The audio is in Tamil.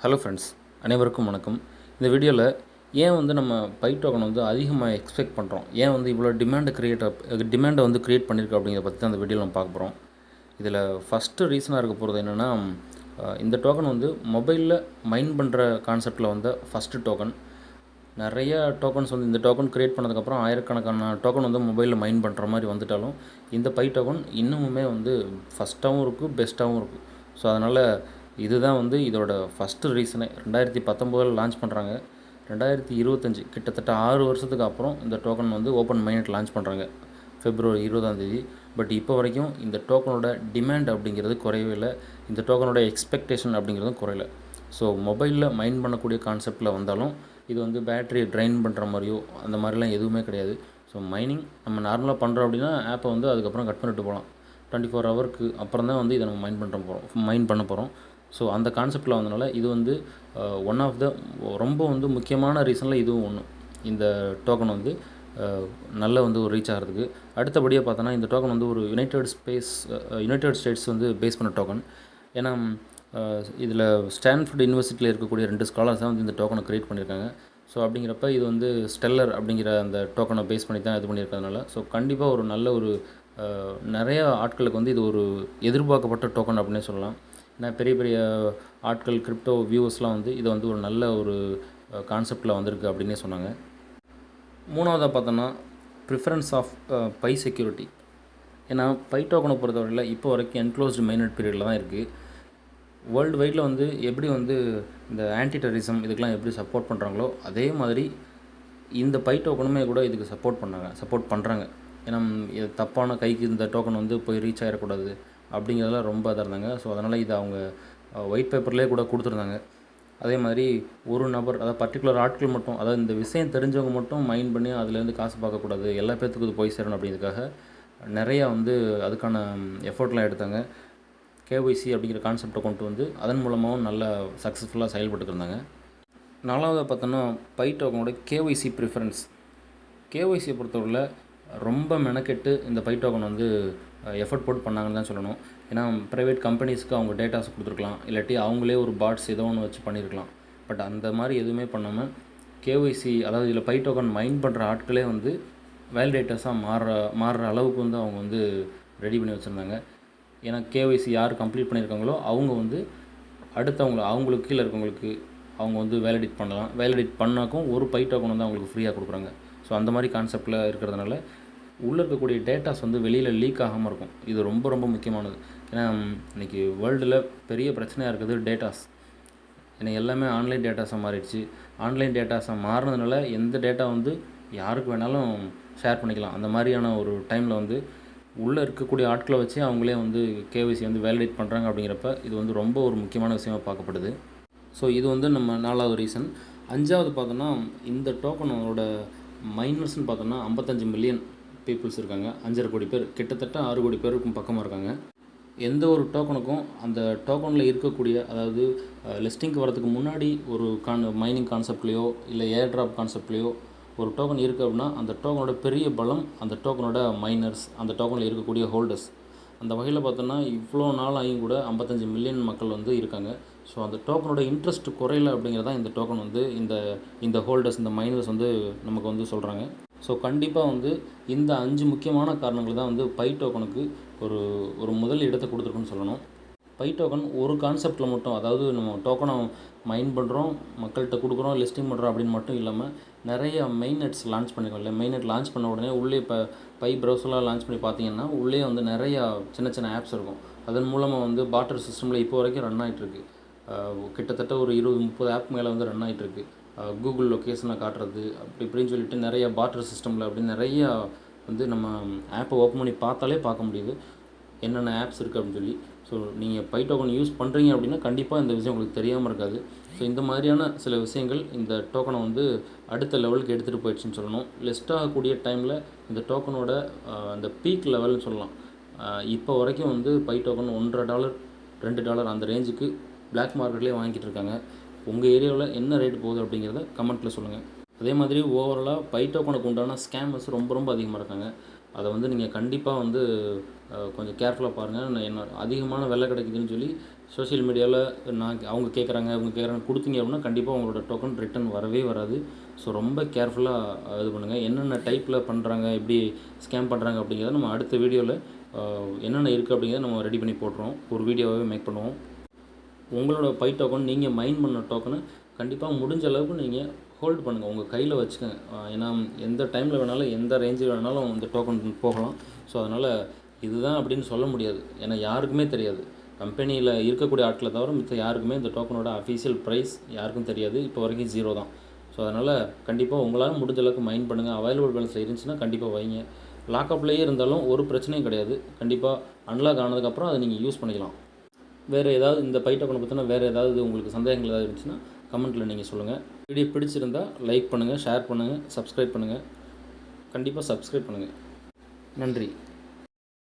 ஹலோ ஃப்ரெண்ட்ஸ், அனைவருக்கும் வணக்கம். இந்த வீடியோவில் ஏன் வந்து நம்ம பை டோக்கன் வந்து அதிகமாக எக்ஸ்பெக்ட் பண்ணுறோம், ஏன் வந்து இவ்வளோ டிமாண்டை வந்து க்ரியேட் பண்ணியிருக்கு அப்படிங்கிறத பற்றி தான் அந்த வீடியோவில் நம்ம பார்க்க போகிறோம். இதில் ஃபஸ்ட்டு ரீசனாக இருக்க போகிறது என்னென்னா, இந்த டோக்கன் வந்து மொபைலில் மைன் பண்ணுற கான்செப்டில் வந்த ஃபஸ்ட்டு டோக்கன். நிறைய டோக்கன்ஸ் வந்து இந்த டோக்கன் க்ரியேட் பண்ணதுக்கப்புறம் ஆயிரக்கணக்கான டோக்கன் வந்து மொபைலில் மைன் பண்ணுற மாதிரி வந்துட்டாலும் இந்த பை டோக்கன் இன்னமுமே வந்து ஃபஸ்ட்டாகவும் இருக்குது, பெஸ்ட்டாகவும் இருக்குது. ஸோ அதனால் இதுதான் வந்து இதோட ஃபஸ்ட்டு ரீசனே. 2019 லான்ச் பண்ணுறாங்க. 2025 கிட்டத்தட்ட 6 வருஷத்துக்கு அப்புறம் இந்த டோக்கன் வந்து ஓப்பன் மைனட் லான்ச் பண்ணுறாங்க February 20. பட் இப்போ வரைக்கும் இந்த டோக்கனோட டிமாண்ட் அப்படிங்கிறது குறையவே இல்லை, இந்த டோக்கனோட எக்ஸ்பெக்டேஷன் அப்படிங்கிறதும் குறையல. ஸோ மொபைலில் மைன் பண்ணக்கூடிய கான்செப்டில் வந்தாலும் இது வந்து பேட்டரியை ட்ரைன் பண்ணுற மாதிரியோ அந்த மாதிரிலாம் எதுவுமே கிடையாது. ஸோ மைனிங் நம்ம நார்மலாக பண்ணுறோம் அப்படின்னா ஆப்பை வந்து அதுக்கப்புறம் கட் பண்ணிட்டு போகலாம். 24 ஹவருக்கு அப்புறம் தான் வந்து இதை நம்ம மைன் பண்ண போகிறோம். ஸோ அந்த கான்செப்டில் வந்தனால இது வந்து ஒன் ஆஃப் த ரொம்ப வந்து முக்கியமான ரீசனில் இதுவும் ஒன்று. இந்த டோக்கன் வந்து நல்ல வந்து ஒரு ரீச் ஆகிறதுக்கு. அடுத்தபடியாக பார்த்தோன்னா இந்த டோக்கன் வந்து ஒரு யுனைடெட் ஸ்டேட்ஸ் வந்து பேஸ் பண்ண டோக்கன். ஏன்னா இதில் ஸ்டான்ஃபோர்ட் யூனிவர்சிட்டியில் இருக்கக்கூடிய 2 ஸ்காலர்ஸ் தான் வந்து இந்த டோக்கனை க்ரியேட் பண்ணியிருக்காங்க. ஸோ அப்படிங்கிறப்ப இது வந்து ஸ்டெல்லர் அப்படிங்கிற அந்த டோக்கனை பேஸ் பண்ணி தான் இது பண்ணியிருக்கிறதுனால ஸோ கண்டிப்பாக ஒரு நல்ல ஒரு நிறைய ஆட்களுக்கு வந்து இது ஒரு எதிர்பார்க்கப்பட்ட டோக்கன் அப்படின்னே சொல்லலாம். ஏன்னா பெரிய பெரிய ஆட்கள், கிரிப்டோ வியூவர்ஸ்லாம் வந்து இதை வந்து ஒரு நல்ல ஒரு கான்செப்டில் வந்திருக்கு அப்படின்னே சொன்னாங்க. மூணாவதாக பார்த்தோன்னா ப்ரிஃபரன்ஸ் ஆஃப் பை செக்யூரிட்டி. ஏன்னா பை டோக்கனை பொறுத்தவரையில் இப்போ வரைக்கும் என்க்ளோஸ்டு மைனட் பீரியடில் தான் இருக்குது. வேர்ல்டு வைடில் வந்து எப்படி வந்து இந்த ஆன்டி டெரரிசம் இதுக்கெலாம் எப்படி சப்போர்ட் பண்ணுறாங்களோ அதே மாதிரி இந்த பை டோக்கனுமே கூட இதுக்கு சப்போர்ட் பண்ணுறாங்க. ஏன்னா இது தப்பான கைக்கு இந்த டோக்கன் வந்து போய் ரீச் ஆகிடக்கூடாது அப்படிங்கிறதெல்லாம் ரொம்ப இதாக இருந்தாங்க. ஸோ அதனால் இது அவங்க ஒயிட் பேப்பர்லேயே கூட கொடுத்துருந்தாங்க. அதே மாதிரி ஒரு நபர், அதாவது பர்டிகுலர் ஆட்கள் மட்டும், அதாவது இந்த விஷயம் தெரிஞ்சவங்க மட்டும் மைண்ட் பண்ணி அதுலேருந்து காசு பார்க்கக்கூடாது, எல்லா பேர்த்துக்கும் இது போய் சேரணும் அப்படிங்கிறதுக்காக நிறையா வந்து அதுக்கான எஃபோர்ட்லாம் எடுத்தாங்க. கேஒய்சி அப்படிங்கிற கான்செப்டை கொண்டு வந்து அதன் மூலமாகவும் நல்லா சக்ஸஸ்ஃபுல்லாக செயல்பட்டு இருந்தாங்க. நாலாவது பார்த்தோன்னா பை டோக்கனோட கேஒய்சி ப்ரிஃபரன்ஸ். கேஒய்சியை பொறுத்தவரையில் ரொம்ப மெனக்கெட்டு இந்த பை டோக்கன் வந்து எஃபர்ட் போட்டு பண்ணாங்கன்னு தான் சொல்லணும். ஏன்னா ப்ரைவேட் கம்பெனிஸ்க்கு அவங்க டேட்டாஸ் கொடுத்துருக்கலாம், இல்லாட்டி அவங்களே ஒரு பாட்ஸ் ஏதோ ஒன்று வச்சு பண்ணியிருக்கலாம். பட் அந்த மாதிரி எதுவுமே பண்ணாமல் கேஒய்சி, அதாவது இதில் பை டோக்கன் மைன் பண்ணுற ஆட்களே வந்து வேலிடேட்டர்ஸாக மாறுற அளவுக்கு வந்து அவங்க வந்து ரெடி பண்ணி வச்சுருந்தாங்க. ஏன்னா கேஒய்சி யார் கம்ப்ளீட் பண்ணியிருக்காங்களோ அவங்க வந்து அவங்களுக்கு கீழே இருக்கவங்களுக்கு அவங்க வந்து வேலிடேட் பண்ணலாம். வேலிடேட் பண்ணாக்கும் ஒரு பை டோக்கன் வந்து அவங்களுக்கு ஃப்ரீயாக கொடுக்குறாங்க. ஸோ அந்த மாதிரி கான்செப்டில் இருக்கிறதுனால உள்ளே இருக்கக்கூடிய டேட்டாஸ் வந்து வெளியில் லீக் ஆகாமல் இருக்கும். இது ரொம்ப ரொம்ப முக்கியமானது. ஏன்னா இன்றைக்கி வேர்ல்டில் பெரிய பிரச்சனையாக இருக்குது டேட்டாஸ். ஏன்னா எல்லாமே ஆன்லைன் டேட்டாஸாக மாறிடுச்சு. ஆன்லைன் டேட்டாஸாக மாறினதுனால எந்த டேட்டா வந்து யாருக்கு வேணாலும் ஷேர் பண்ணிக்கலாம். அந்த மாதிரியான ஒரு டைமில் வந்து உள்ளே இருக்கக்கூடிய ஆட்களை வச்சு அவங்களே வந்து கேஒய்சி வந்து வேலிடேட் பண்ணுறாங்க. அப்படிங்கிறப்ப இது வந்து ரொம்ப ஒரு முக்கியமான விஷயமாக பார்க்கப்படுது. ஸோ இது வந்து நம்ம 4வது ரீசன். 5வது பார்த்தோன்னா இந்த டோக்கனோட மைனர்ஸ்னு பார்த்தோன்னா 55 மில்லியன் பீப்புள்ஸ் இருக்காங்க. 5.5 கோடி பேர், கிட்டத்தட்ட 6 கோடி பேருக்கும் பக்கமாக இருக்காங்க. எந்த ஒரு டோக்கனுக்கும் அந்த டோக்கனில் இருக்கக்கூடிய, அதாவது லிஸ்டிங்க்கு வரதுக்கு முன்னாடி ஒரு மைனிங் கான்செப்ட்லேயோ இல்லை ஏர் ட்ராப் கான்செப்ட்லேயோ ஒரு டோக்கன் இருக்குது அப்படின்னா அந்த டோக்கனோட பெரிய பலம் அந்த டோக்கனோட மைனர்ஸ், அந்த டோக்கனில் இருக்கக்கூடிய ஹோல்டர்ஸ். அந்த வகையில் பார்த்தோன்னா இவ்வளோ நாள் ஆகியும் கூட 55 மில்லியன் மக்கள் வந்து இருக்காங்க. ஸோ அந்த டோக்கனோட இன்ட்ரெஸ்ட் குறையல அப்படிங்கிறதான் இந்த டோக்கன் வந்து இந்த ஹோல்டர்ஸ், இந்த மைனர்ஸ் வந்து நமக்கு வந்து சொல்கிறாங்க. ஸோ கண்டிப்பாக வந்து இந்த 5 முக்கியமான காரணங்கள் தான் வந்து பை டோக்கனுக்கு ஒரு முதல் இடத்தை கொடுத்துருக்குன்னு சொல்லணும். பை டோக்கன் ஒரு கான்செப்டில் மட்டும், அதாவது நம்ம டோக்கனை மைன் பண்ணுறோம், மக்கள்கிட்ட கொடுக்குறோம், லிஸ்டிங் பண்ணுறோம் அப்படின்னு மட்டும் இல்லாமல் நிறைய மெயின்நெட்ஸ் லான்ச் பண்ணியிருக்கோம் இல்லை. மெயின்நெட் லான்ச் பண்ண உடனே உள்ளே இப்போ பை ப்ரௌசர்லாம் லான்ச் பண்ணி பார்த்தீங்கன்னா உள்ளே வந்து நிறையா சின்ன சின்ன ஆப்ஸ் இருக்கும். அதன் மூலமாக வந்து பார்ட்டர் சிஸ்டமில் இப்போ வரைக்கும் ரன் ஆகிட்டுருக்கு. கிட்டத்தட்ட ஒரு 20-30 ஆப் மேலே வந்து ரன் ஆகிட்டுருக்கு. கூகுள் லொக்கேஷனை காட்டுறது இப்படின்னு சொல்லிட்டு நிறைய பார்ட்டர் சிஸ்டமில் அப்படின்னு நிறையா வந்து நம்ம ஆப்பை ஓப்பன் பண்ணி பார்த்தாலே பார்க்க முடியுது என்னென்ன ஆப்ஸ் இருக்குது அப்படின்னு சொல்லி. ஸோ நீங்கள் பை டோக்கன் யூஸ் பண்ணுறீங்க அப்படின்னா கண்டிப்பாக இந்த விஷயம் உங்களுக்கு தெரியாமல் இருக்காது. ஸோ இந்த மாதிரியான சில விஷயங்கள் இந்த டோக்கனை வந்து அடுத்த லெவலுக்கு எடுத்துகிட்டு போயிடுச்சுன்னு சொல்லணும். லிஸ்ட் ஆகக்கூடிய டைமில் இந்த டோக்கனோட அந்த பீக் லெவல்னு சொல்லலாம். இப்போ வரைக்கும் வந்து பை டோக்கன் $1.50 $2 அந்த ரேஞ்சுக்கு பிளாக் மார்க்கெட்லேயே வாங்கிட்டு இருக்காங்க. உங்கள் ஏரியாவில் என்ன ரேட் போகுது அப்படிங்கிறத கமெண்ட்டில் சொல்லுங்கள். அதே மாதிரி ஓவராலாக பை டோக்கனுக்கு உண்டான ஸ்கேமர்ஸ் ரொம்ப ரொம்ப அதிகமாக இருக்காங்க. அதை வந்து நீங்கள் கண்டிப்பாக வந்து கொஞ்சம் கேர்ஃபுல்லாக பாருங்கள். என்ன அதிகமான விலை கிடைக்குதுன்னு சொல்லி சோஷியல் மீடியாவில் அவங்க கேட்குறாங்க கொடுத்தீங்க அப்படின்னா கண்டிப்பாக உங்களோட டோக்கன் ரிட்டன் வரவே வராது. ஸோ ரொம்ப கேர்ஃபுல்லாக இது பண்ணுங்கள். என்னென்ன டைப்பில் பண்ணுறாங்க, எப்படி ஸ்கேம் பண்ணுறாங்க அப்படிங்கிறத நம்ம அடுத்த வீடியோவில் என்னென்ன இருக்குது அப்படிங்கிறத நம்ம ரெடி பண்ணி போட்டுருவோம். ஒரு வீடியோவாகவே மேக் பண்ணுவோம். உங்களோட பை டோக்கன் நீங்கள் மைன் பண்ண டோக்கனை கண்டிப்பாக முடிஞ்ச அளவுக்கு நீங்கள் ஹோல்டு பண்ணுங்கள், உங்கள் கையில் வச்சுக்கோங்க. ஏன்னா எந்த டைமில் வேணாலும் எந்த ரேஞ்சில் வேணாலும் இந்த டோக்கன் போகலாம். ஸோ அதனால் இதுதான் அப்படின்னு சொல்ல முடியாது. ஏன்னா யாருக்குமே தெரியாது. கம்பெனியில் இருக்கக்கூடிய ஆட்களை தவிர மித்த யாருக்குமே இந்த டோக்கனோட அஃபீஷியல் ப்ரைஸ் யாருக்கும் தெரியாது. இப்போ வரைக்கும் 0 தான். ஸோ அதனால் கண்டிப்பாக உங்களால் முடிஞ்ச அளவுக்கு மைன் பண்ணுங்கள். அவைலபிள் பேலன்ஸில் இருந்துச்சுன்னா கண்டிப்பாக வைங்க. லாக்அப்லேயே இருந்தாலும் ஒரு பிரச்சனையும் கிடையாது. கண்டிப்பாக அன்லாக் ஆனதுக்கப்புறம் அதை நீங்கள் யூஸ் பண்ணிக்கலாம். வேறு ஏதாவது இந்த பை டோக்கனை பற்றின வேறு ஏதாவது உங்களுக்கு சந்தேகங்கள் ஏதாவது இருந்துச்சுன்னா கமெண்ட்டில் நீங்கள் சொல்லுங்கள். வீடியோ பிடிச்சிருந்தால் லைக் பண்ணுங்கள், ஷேர் பண்ணுங்கள், சப்ஸ்கிரைப் பண்ணுங்கள். கண்டிப்பாக சப்ஸ்கிரைப் பண்ணுங்கள். நன்றி.